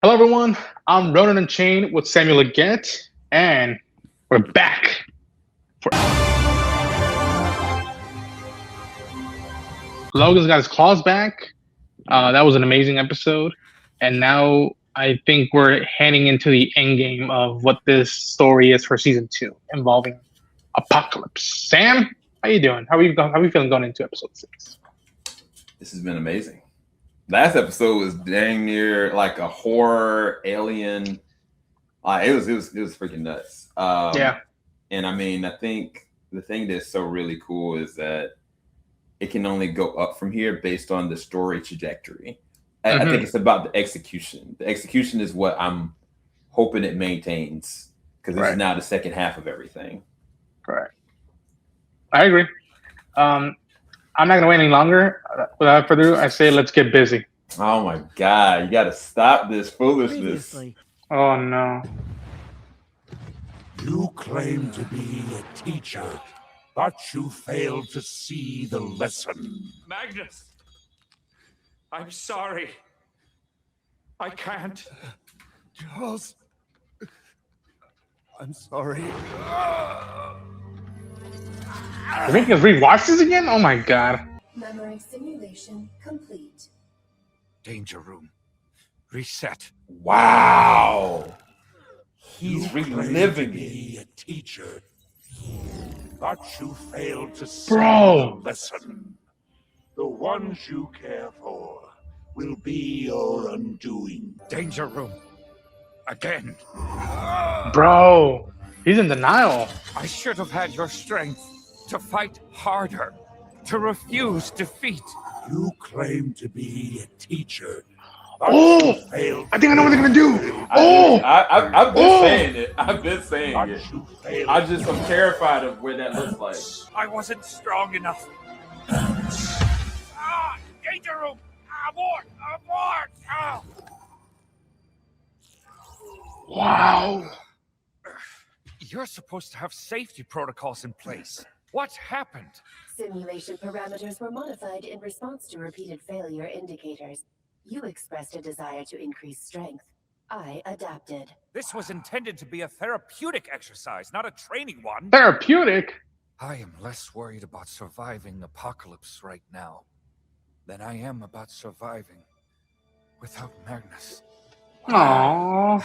Hello, everyone. I'm Ronan Unchained with Samuel Leggett, and we're back. For Logan's got his claws back. That was an amazing episode, and now I think we're heading into the end game of what this story is for season 2, involving Apocalypse. Sam, how you doing? How are you feeling going into episode 6? This has been amazing. Last episode was dang near like a horror alien. It was freaking nuts. Yeah. And I mean, I think the thing that's so really cool is that it can only go up from here based on the story trajectory. I think it's about the execution. The execution is what I'm hoping it maintains, because this is now the second half of everything. Correct. I agree. I'm not going to wait any longer. Without further ado, I say let's get busy. Oh my God. You got to stop this foolishness. Oh no. You claim to be a teacher, but you failed to see the lesson. Magnus! I'm sorry. I can't. Charles, I'm sorry. You're making us rewatch this again? Oh my God. Memory simulation complete. Danger room. Reset. Wow. You He's reliving be it. a teacher, but you failed to see Bro. the lesson. The ones you care for will be your undoing. Danger room. Again. Bro, he's in denial. I should have had your strength to fight harder, to refuse defeat. You claim to be a teacher. But Oh, you failed I think I know what they're going to do. I've been Oh. saying it. I've been saying but it. you failed. I'm terrified of where that looks like. I wasn't strong enough. Danger room! Abort! Abort! Ah. Wow. You're supposed to have safety protocols in place. What happened? Simulation parameters were modified in response to repeated failure indicators. You expressed a desire to increase strength. I adapted. This was intended to be a therapeutic exercise, not a training one. Therapeutic? I am less worried about surviving Apocalypse right now than I am about surviving without Magnus. Aww.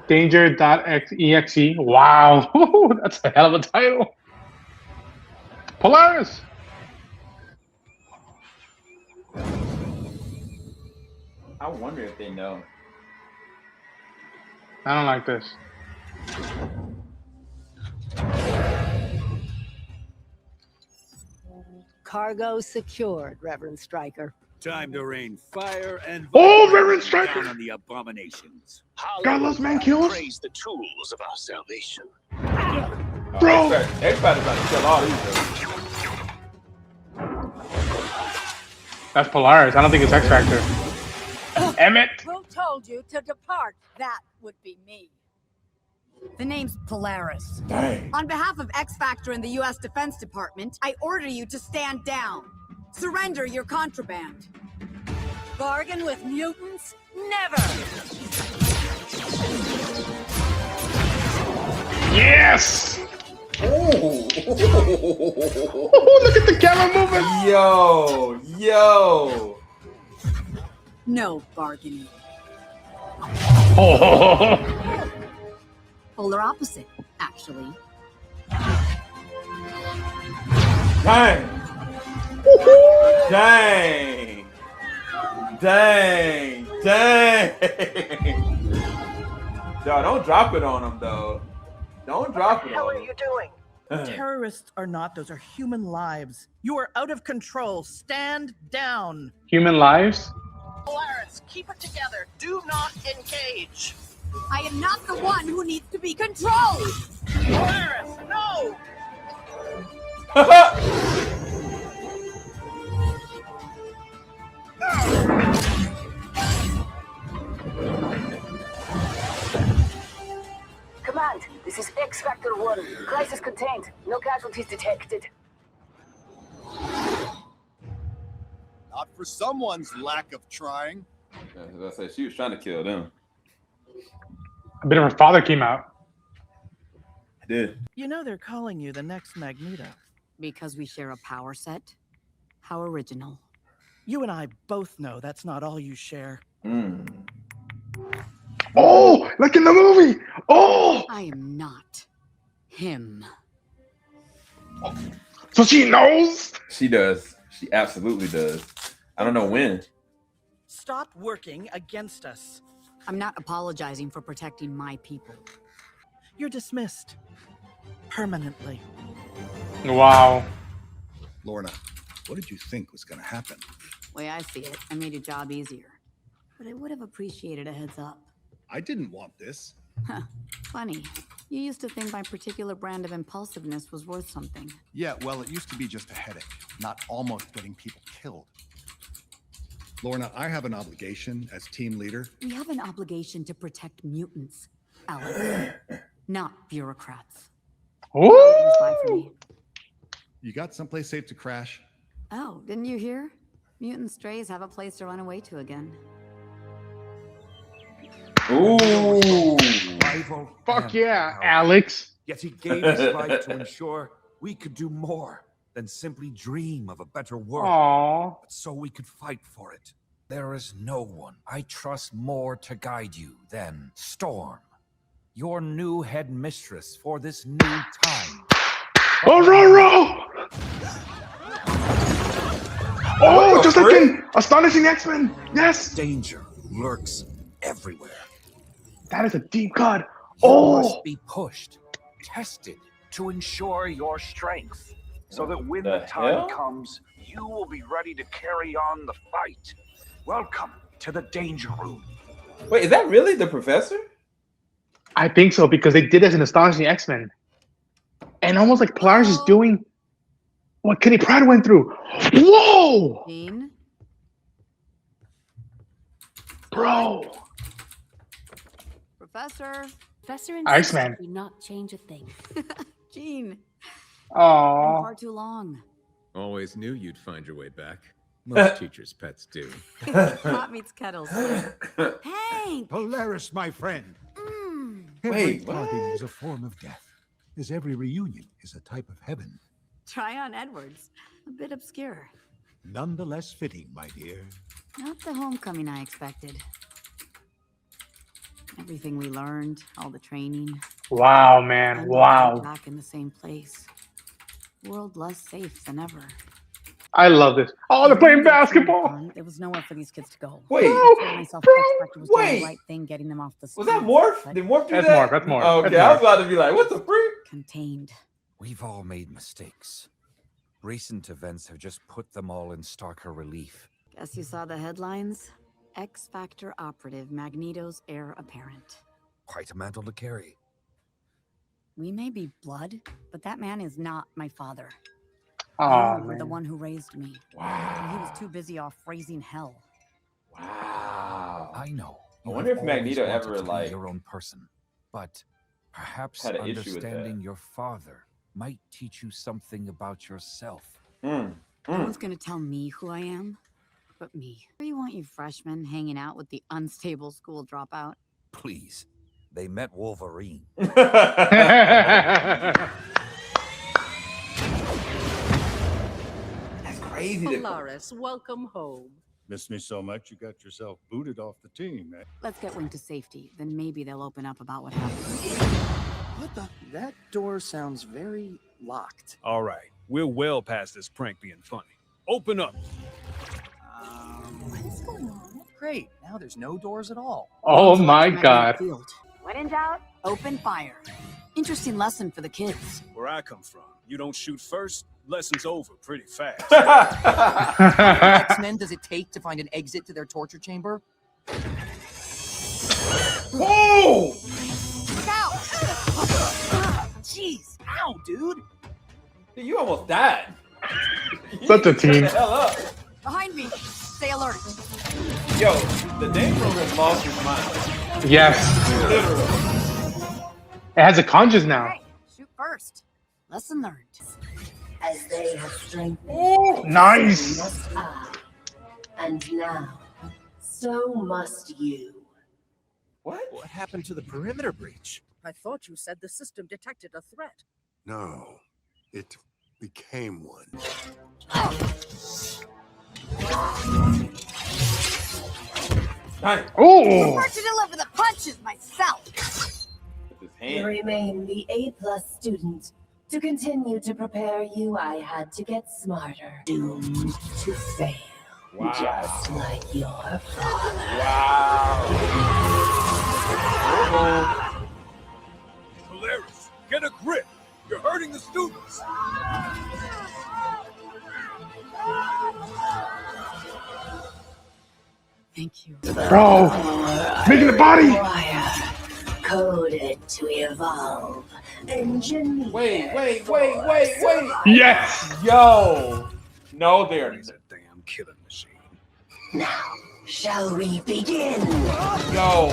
Dange.exe. Wow. That's a hell of a title. Polaris. I wonder if they know. I don't like this. Cargo secured, Reverend Stryker. Time to rain fire and Oh, Reverend Stryker! down on the abominations. God loves man kills. Praise the tools of our salvation. Bro. Everybody's about to kill all these. That's Polaris. I don't think it's X Factor. Emmett. Who told you to depart? That would be me. The name's Polaris. Dang. On behalf of X Factor and the U.S. Defense Department, I order you to stand down. Surrender your contraband. Bargain with mutants? Never! Yes. Ooh. Oh, look at the camera moving. Yo. No bargaining. Oh. Polar opposite, actually. Dang. Dang. Yo, don't drop it on them, though. Don't drop it on them. Terrorists or not, those are human lives. You are out of control. Stand down. Human lives? Polaris, keep it together. Do not engage. I am not the one who needs to be controlled! Polaris, no! Command, this is X Factor 1. Crisis contained. No casualties detected. Not for someone's lack of trying. As I said, she was trying to kill them. A bit of her father came out. I did. You know they're calling you the next Magneto. Because we share a power set? How original. You and I both know that's not all you share. Oh, like in the movie. Oh, I am not him. so she knows. She does. She absolutely does. I don't know when. Stop working against us. I'm not apologizing for protecting my people. You're dismissed. Permanently. Wow. Lorna, what did you think was going to happen? Way I see it, I made your job easier. But I would have appreciated a heads up. I didn't want this. Huh. Funny. You used to think my particular brand of impulsiveness was worth something. Yeah, well, it used to be just a headache, not almost getting people killed. Lorna, I have an obligation as team leader. We have an obligation to protect mutants, Alex, not bureaucrats. Ooh. Bye for me. You got someplace safe to crash? Oh, didn't you hear? Mutant strays have a place to run away to again. Ooh. Rival Fuck and yeah, power. Alex. Yet he gave his life to ensure we could do more than simply dream of a better world. Aww. But so we could fight for it. There is no one I trust more to guide you than Storm, your new headmistress for this new time. Aurora! Oh, just like in Astonishing X-Men. Yes, Danger lurks everywhere. that is a deep cut. You Oh, must be pushed, tested to ensure your strength, so that when the time comes, you will be ready to carry on the fight. Welcome to the Danger Room. Wait, is that really the professor? I think so because they did this in Astonishing X-Men, and almost like Polaris is doing what Kitty Pryde went through. Whoa, Jean? bro! Professor? Professor Iceman. insists do not change a thing. Jean. Been Aww. far too long. Always knew you'd find your way back. Most teachers' pets do. Pot meets kettles. Hank! Polaris, my friend. Wait, Every what? parting is a form of death, as every reunion is a type of heaven. Tryon Edwards. A bit obscure. Nonetheless fitting, my dear. Not the homecoming I expected. Everything we learned, all the training. Wow, man. I'm Wow. back in the same place. World less safe than ever. I love this. Oh, they're playing basketball. There was nowhere for these kids to go. Wait, Bro, I told myself bro, X-Factor was doing wait. the right thing, getting them off the Was that streets, Morph? but Did Morph do That's that? Morph. That's Morph. Oh, okay, That's I was Morph. about to be like, what the freak? contained. We've all made mistakes. Recent events have just put them all in starker relief. Guess you saw the headlines? X-Factor operative, Magneto's heir apparent. Quite a mantle to carry. We may be blood, but that man is not my father. Oh, You were the man. one who raised me. Wow. He was too busy off raising hell. Wow. I know. I you wonder have if Magneto always wanted ever, to be like, your own person, but perhaps had an issue with understanding that. your father might teach you something about yourself. Mm. No one's gonna tell me who I am, but me. Where you want you freshmen hanging out with the unstable school dropout? Please, they met Wolverine. That's crazy. to- Polaris, welcome home. Miss me so much, you got yourself booted off the team, eh? Let's get Wing to safety, then maybe they'll open up about what happened. What the? That door sounds very locked. All right, we're well past this prank being funny. Open up. What's going on? Great. Now there's no doors at all. Oh my God. When in doubt, open fire. Interesting lesson for the kids. Where I come from, you don't shoot first, lesson's over pretty fast. How many X-Men does it take to find an exit to their torture chamber? Whoa! Look out! Jeez, ow, dude. Dude, you almost died. Such a Shut team. the hell up. Behind me! Stay alert! Yo, the Danger Room has lost his mind. Yes. Literally. It has a conscious now. Hey, shoot first. Lesson learned. As they have strengthened, Oh, so nice. must I. And now, so must you. What happened to the perimeter breach? I thought you said the system detected a threat. No, it became one. Oh! I prefer to deliver the punches myself. You remain the A+ student. To continue to prepare you, I had to get smarter. Doomed to fail. Wow. Just like your father. Wow. Polaris, get a grip. You're hurting the students. Thank you. Bro, making the body. Coded to evolve. Engineered. Wait. Yes. Yo. No, there. He's a damn killing machine. Now, shall we begin? Yo.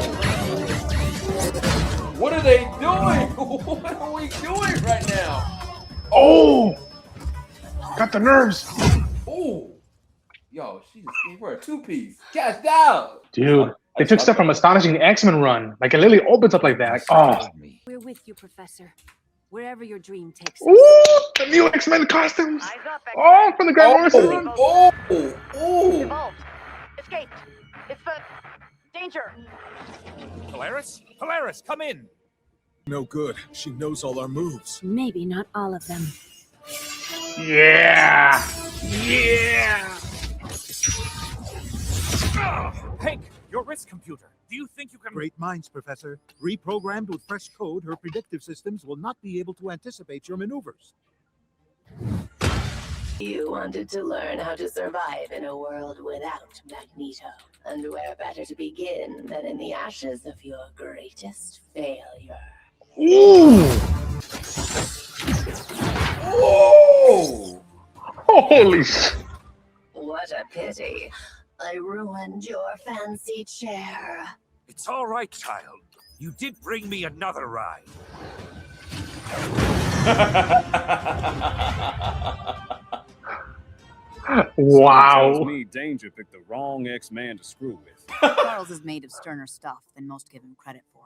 What are they doing? What are we doing right now? Oh. Got the nerves. Oh. Yo, she's for a two-piece. Catch down. Dude, they took stuff from Astonishing X-Men run. Like, it literally opens up like that. Like, oh. We're with you, Professor. Wherever your dream takes us. Ooh, the new X-Men costumes. Oh, from the Grant Morrison. Oh. Evolved. Escaped. It's the danger. Polaris? Polaris, come in. No good. She knows all our moves. Maybe not all of them. Yeah. Hank, your wrist computer. Do you think you can... Great minds, Professor. Reprogrammed with fresh code, her predictive systems will not be able to anticipate your maneuvers. You wanted to learn how to survive in a world without Magneto. And where better to begin than in the ashes of your greatest failure? Ooh. Whoa. Holy shit. What a pity. I ruined your fancy chair. It's all right, child. You did bring me another ride. Wow. Tells me Danger picked the wrong X-Man to screw with. Charles is made of sterner stuff than most give him credit for.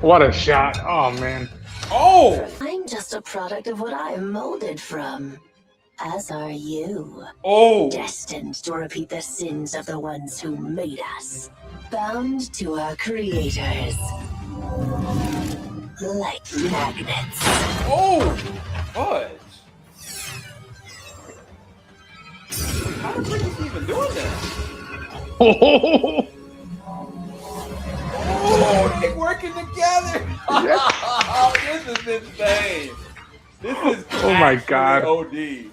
What a shot. Oh, man. Oh! I'm just a product of what I'm molded from. As are you. Oh! Destined to repeat the sins of the ones who made us. Bound to our creators. Like magnets. Oh! Fudge. How the frick is he even doing that? Oh, they're working together. Oh, this is insane. This is oh my god. OD.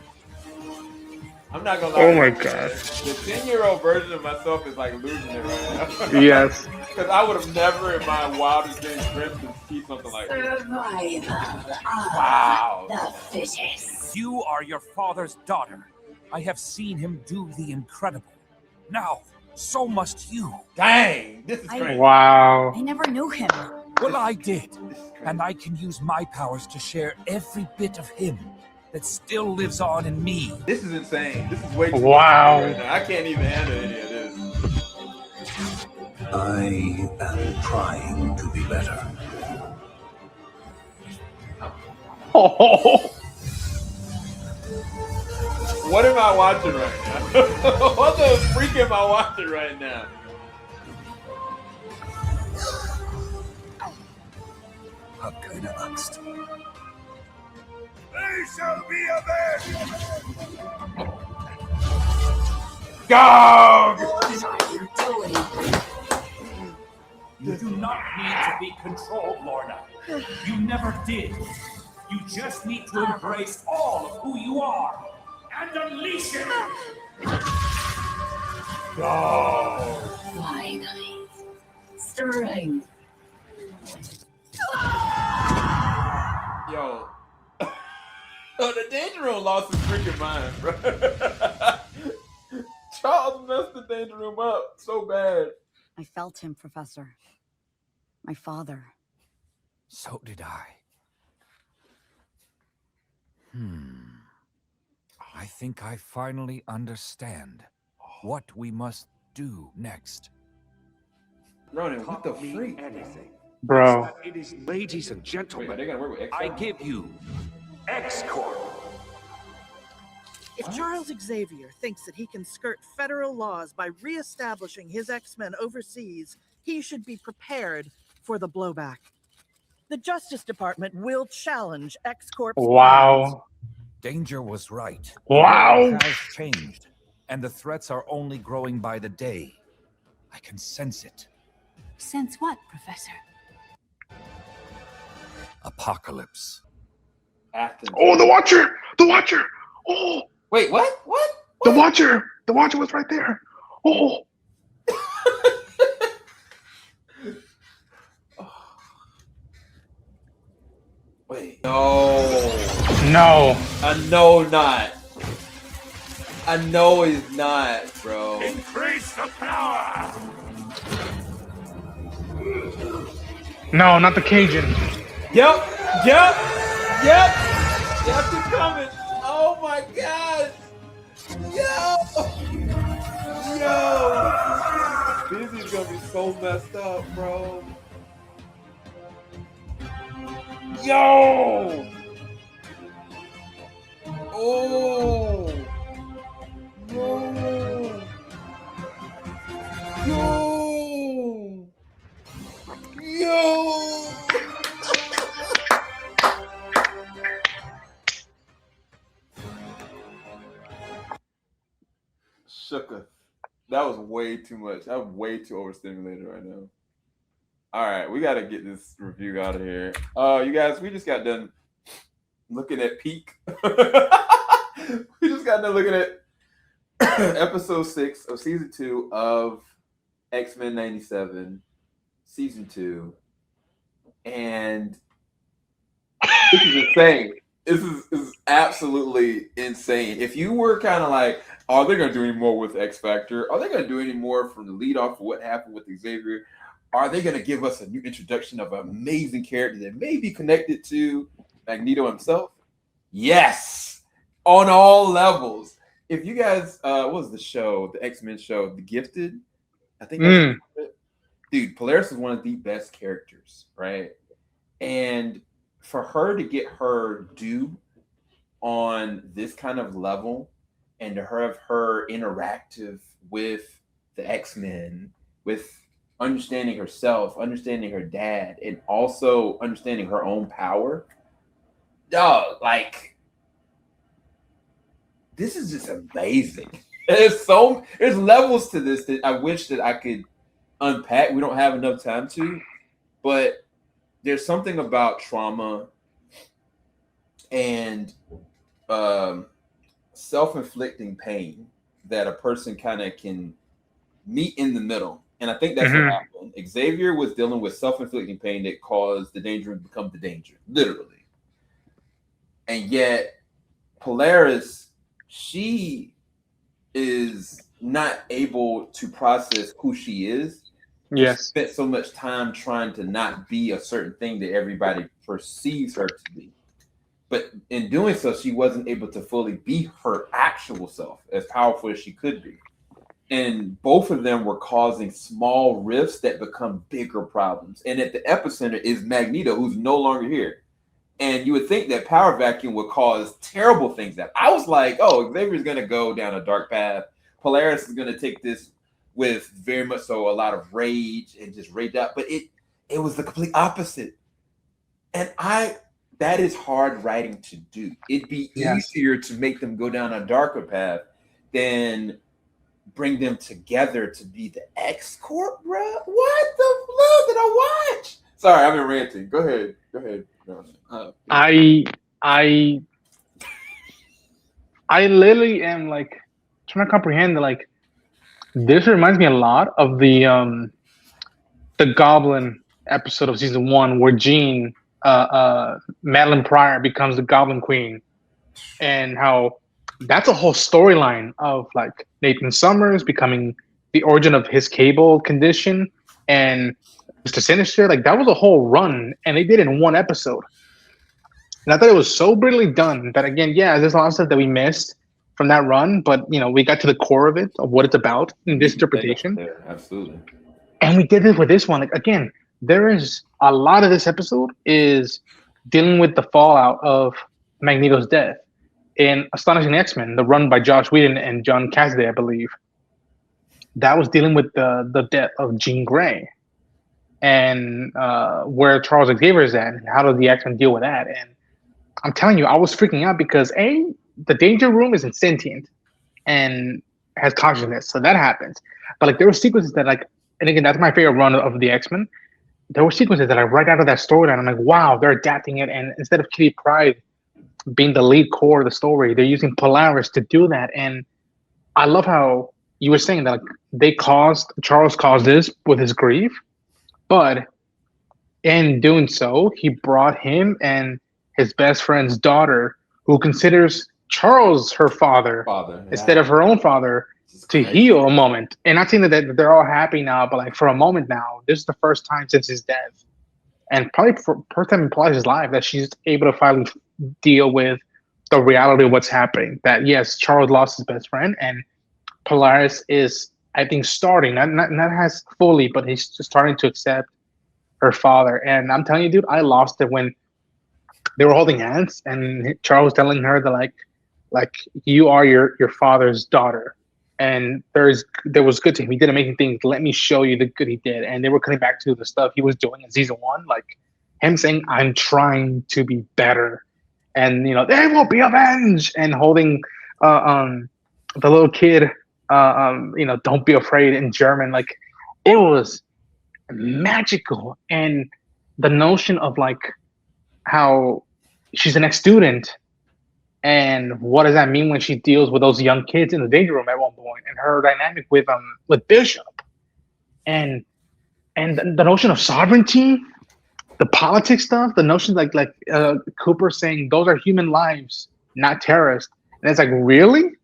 I'm not gonna lie. Oh my god. The 10-year-old version of myself is like losing it right now. Yes. Because I would have never in my wildest dreams dreamt to see something like this. Survival. Wow. The fittest. You are your father's daughter. I have seen him do the incredible. Now, so must you. Dang, this is crazy. Wow. I never knew him. Well, I did. And I can use my powers to share every bit of him that still lives on in me. This is insane. This is way too wow. much right now. I can't even handle any of this. I am trying to be better. Oh. What am I watching right now? What the freak am I watching right now? Hab keine Angst. They shall be avenged! Go! What are you doing? You do not need to be controlled, Lorna. You never did. You just need to embrace all of who you are and unleash it. Go! Finally. Strength. Yo. Oh, the Danger Room lost his freaking mind, bro. Charles messed the Danger Room up so bad. I felt him, Professor. My father. So did I. I think I finally understand. what we must do next. Ronan, what the freak? Anything. Bro. It is, ladies and gentlemen, Wait, are they gonna work with X? I give you X-Corp. If Charles Xavier thinks that he can skirt federal laws by reestablishing his X-Men overseas, he should be prepared for the blowback. The Justice Department will challenge X-Corp's plans. Wow. Danger was right. Wow. The world has changed, and the threats are only growing by the day. I can sense it. Sense what, Professor? Apocalypse. Athens. Oh, the Watcher! The Watcher! Oh! Wait, what? What? The Watcher! The Watcher was right there. Oh! Wait. No. No. I know not. I know he's not, bro. Increase the power! No, not the Cajun. Yep. That's it coming. Oh my god. Yo. This is gonna be so messed up, bro. Yo. Oh. No. Yo. Shooketh. That was way too much. I'm way too overstimulated right now. All right, we got to get this review out of here. You guys, we just got done looking at Peak. We just got done looking at episode 6 of season 2 of X-Men 97, season 2. And this is insane. This is absolutely insane. If you were kind of like, are they going to do any more with X Factor? Are they going to do any more from the lead off of what happened with Xavier? Are they going to give us a new introduction of an amazing character that may be connected to Magneto himself? Yes, on all levels. If you guys, what was the show, the X-Men show, The Gifted? I think that's it. Dude, Polaris is one of the best characters, right? And for her to get her due on this kind of level and to have her interactive with the X-Men, with understanding herself, understanding her dad, and also understanding her own power. Dog, like, this is just amazing. There's levels to this that I wish that I could unpack. We don't have enough time to, but there's something about trauma and self-inflicting pain that a person kind of can meet in the middle. And I think that's what happened. Xavier was dealing with self-inflicting pain that caused the Danger to become the Danger, literally. And yet, Polaris, she is not able to process who she is. Yes. She spent so much time trying to not be a certain thing that everybody perceives her to be. But in doing so, she wasn't able to fully be her actual self, as powerful as she could be. And both of them were causing small rifts that become bigger problems. And at the epicenter is Magneto, who's no longer here. And you would think that power vacuum would cause terrible things. That I was like, oh, Xavier's going to go down a dark path. Polaris is going to take this with very much so a lot of rage and just rage out. But it was the complete opposite. And that is hard writing to do. It'd be easier to make them go down a darker path than bring them together to be the X-Corp, bro. What the fuck did I watch? Sorry, I've been ranting. Go ahead. No. I literally am like trying to comprehend that, like, this reminds me a lot of the Goblin episode of season 1 where Jean Madeline Pryor becomes the Goblin Queen, and how that's a whole storyline of like Nathan Summers becoming the origin of his Cable condition and Mr. Sinister. Like, that was a whole run, and they did it in one episode. And I thought it was so brilliantly done that, again, there's a lot of stuff that we missed from that run, but we got to the core of it, of what it's about in this interpretation. Absolutely. And we did it with this one. Like, again, there is a lot of this episode is dealing with the fallout of Magneto's death. In Astonishing X-Men, the run by Josh Whedon and John Cassaday, I believe, that was dealing with the death of Jean Grey and where Charles Xavier is at, and how does the X-Men deal with that? And I'm telling you, I was freaking out because the Danger Room isn't sentient and has consciousness, so that happens. But like there were sequences that and again, that's my favorite run of the X-Men. There were sequences that I right out of that storyline, I'm like, wow, they're adapting it, and instead of Kitty Pryde being the lead core of the story, they're using Polaris to do that. And I love how you were saying that Charles caused this with his grief, but in doing so, he brought him and his best friend's daughter, who considers Charles her father instead of her own father, to heal a moment. And not saying that they're all happy now, but like for a moment now, this is the first time since his death, and probably for first time in Polaris' life, that she's able to finally deal with the reality of what's happening. That yes, Charles lost his best friend, and Polaris is, I think, starting not has fully, but he's just starting to accept her father. And I'm telling you, dude, I lost it when they were holding hands, and Charles was telling her that like you are your father's daughter, and there was good to him. He did amazing things. Let me show you the good he did. And they were coming back to the stuff he was doing in season 1, like him saying, "I'm trying to be better," and they will be avenged, and holding the little kid, don't be afraid in German. Like it was magical. And the notion of like how she's an ex-student, and what does that mean when she deals with those young kids in the Danger Room at one point, and her dynamic with Bishop, and the notion of sovereignty, the politics stuff, the notion like Cooper saying those are human lives, not terrorists. And it's like, really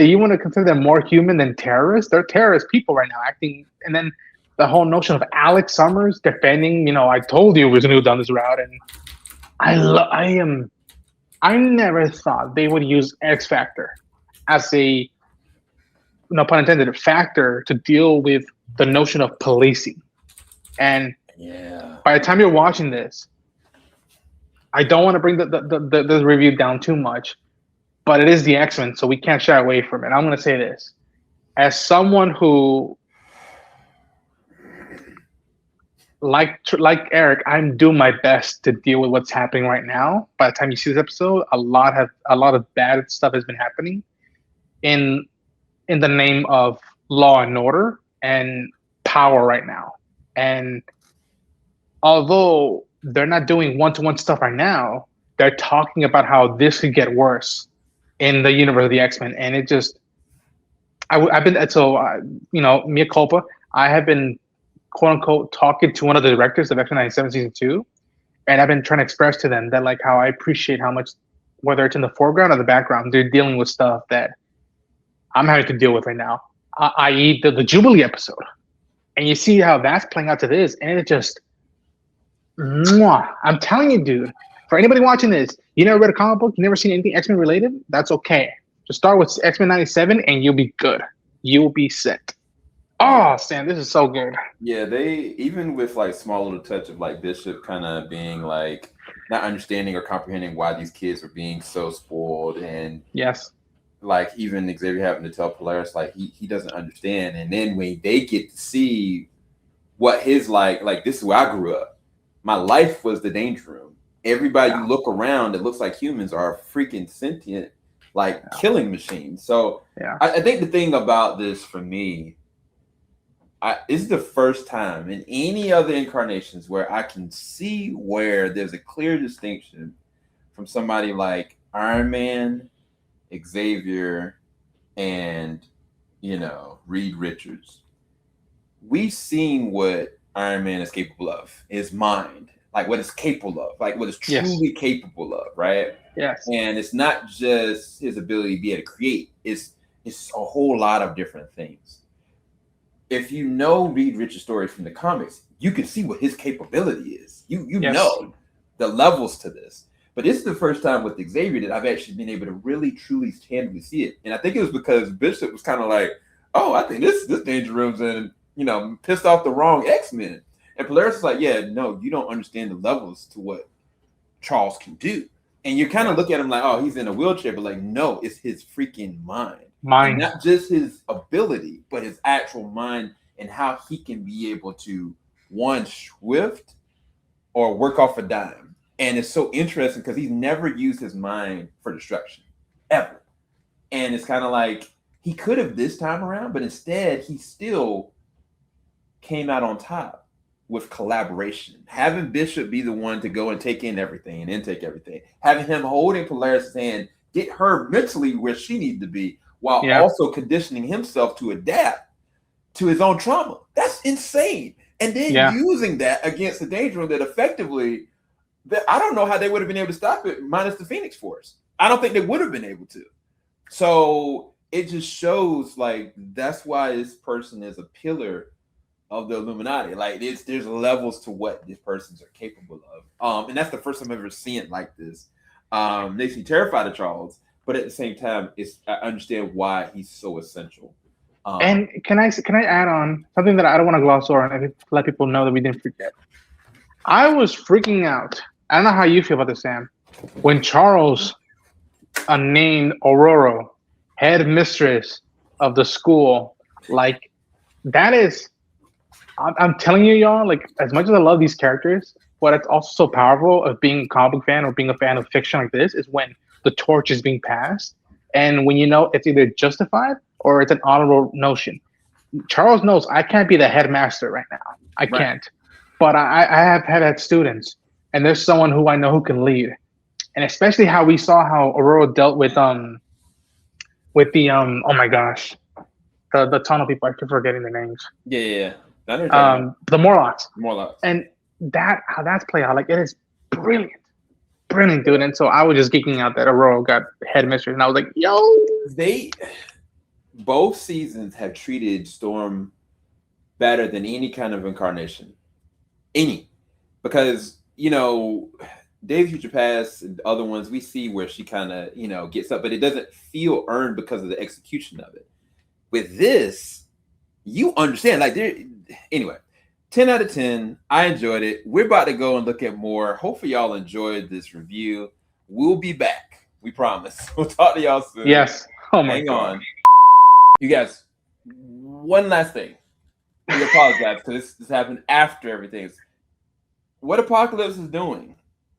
you want to consider them more human than terrorists? They're terrorist people right now acting. And then the whole notion of Alex Summers defending, I told you we was going to go down this route. And I never thought they would use X Factor as a, no pun intended, factor to deal with the notion of policing. And by the time you're watching this, I don't want to bring the review down too much, but it is the X-Men, so we can't shy away from it. I'm going to say this. As someone who, like Eric, I'm doing my best to deal with what's happening right now. By the time you see this episode, a lot of bad stuff has been happening in the name of law and order and power right now. And although they're not doing one-to-one stuff right now, they're talking about how this could get worse in the universe of the X-Men. And it just, I've been, so, mea culpa, I have been, quote unquote, talking to one of the directors of X-Men 97 season 2, and I've been trying to express to them that like how I appreciate how much, whether it's in the foreground or the background, they're dealing with stuff that I'm having to deal with right now, i.e. the Jubilee episode. And you see how that's playing out to this, and it just, I'm telling you, dude, for anybody watching this, you never read a comic book, you never seen anything X-Men related, that's okay. Just start with X-Men 97 and you'll be good. You'll be set. Oh, Sam, this is so good. Yeah, they, even with like small little touch of like Bishop kind of being like not understanding or comprehending why these kids are being so spoiled, and yes, like even Xavier having to tell Polaris like he doesn't understand, and then when they get to see what his like this is where I grew up. My life was the Danger Room. Everybody you look around, it looks like humans are freaking sentient, like killing machines. So I think the thing about this for me, this is the first time in any other incarnations where I can see where there's a clear distinction from somebody like Iron Man, Xavier, and Reed Richards. We've seen what Iron Man is capable of, his mind, like what it's capable of, like what it's truly capable of, right? Yes. And it's not just his ability to be able to create, it's a whole lot of different things. If you know Reed Richards' stories from the comics, you can see what his capability is. You know the levels to this. But this is the first time with Xavier that I've actually been able to really, truly, tangibly see it. And I think it was because Bishop was kind of like, oh, I think this Danger Room's in, pissed off the wrong X-Men. And Polaris is like, yeah, no, you don't understand the levels to what Charles can do. And you kind of look at him like, oh, he's in a wheelchair, but like, no, it's his freaking mind. And not just his ability, but his actual mind and how he can be able to, one, swift or work off a dime. And it's so interesting because he's never used his mind for destruction, ever. And it's kind of like he could have this time around, but instead he still came out on top with collaboration. Having Bishop be the one to go and take in everything and intake everything. Having him holding Polaris' hand, get her mentally where she needs to be, while also conditioning himself to adapt to his own trauma. That's insane. And then using that against the Danger Room that effectively, I don't know how they would have been able to stop it minus the Phoenix Force. I don't think they would have been able to. So it just shows like that's why this person is a pillar of the Illuminati. Like there's levels to what these persons are capable of. And that's the first time I've ever seen it like this. Makes me terrified of Charles, but at the same time, I understand why he's so essential. And can I add on something that I don't want to gloss over and let people know that we didn't forget? I was freaking out. I don't know how you feel about this, Sam. When Charles named Aurora headmistress of the school, like that is, I'm telling you, y'all, like as much as I love these characters, what it's also so powerful of being a comic book fan or being a fan of fiction like this is when the torch is being passed, and when it's either justified or it's an honorable notion. Charles knows I can't be the headmaster right now. I can't. But I have had students, and there's someone who I know who can lead. And especially how we saw how Aurora dealt with the oh my gosh, the tunnel people. I keep forgetting their names. Yeah. The Morlocks. Morlocks. And how that's played out, like it is brilliant, dude. And so I was just geeking out that Aurora got headmistress, and I was like, yo. Both seasons have treated Storm better than any kind of incarnation. Because, Days of Future Past and other ones, we see where she kind of, gets up, but it doesn't feel earned because of the execution of it. With this, you understand, anyway, 10 out of 10. I enjoyed it. We're about to go and look at more. Hopefully y'all enjoyed this review. We'll be back. We promise. We'll talk to y'all soon. Yes. Oh my Hang God. on. You guys, one last thing. We apologize because this happened after everything. What Apocalypse is doing.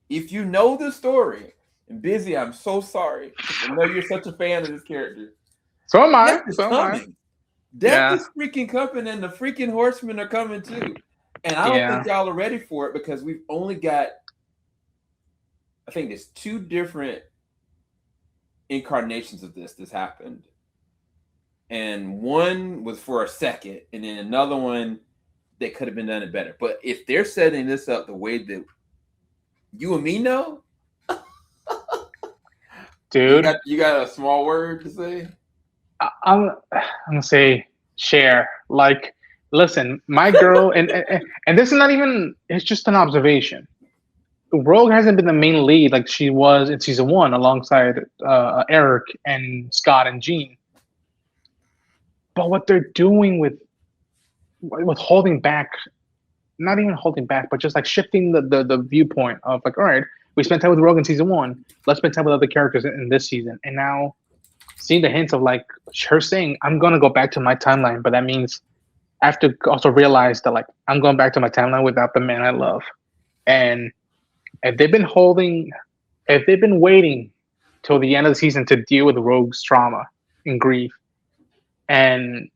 If you know the story, and Busy, I'm so sorry. I know you're such a fan of this character. So am I. Death is freaking coming, and the freaking Horsemen are coming too. And I don't think y'all are ready for it because we've only got, I think there's 2 different incarnations of this happened. And one was for a second, and then another one that could have been done it better. But if they're setting this up the way that you and me know, dude, you got a small word to say? I'm gonna say share. Like, listen, my girl, and this is not even. It's just an observation. Rogue hasn't been the main lead like she was in season 1, alongside Eric and Scott and Jean. But what they're doing with holding back, not even holding back, but just like shifting the viewpoint of like, all right, we spent time with Rogue in season 1, let's spend time with other characters in this season. And now seeing the hints of like her saying, I'm going to go back to my timeline, but that means I have to also realize that like I'm going back to my timeline without the man I love. And if they've been waiting till the end of the season to deal with Rogue's trauma and grief, and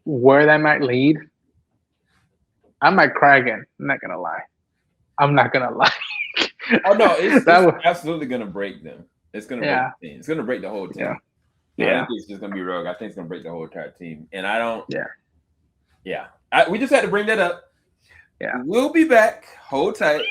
where that might lead, I might cry again. I'm not gonna lie. Oh no, it's absolutely gonna break them. It's gonna break the team. It's gonna break the whole team. I don't think it's just gonna be Rogue. I think it's gonna break the whole entire team. And I don't. We just had to bring that up. We'll be back. Hold tight.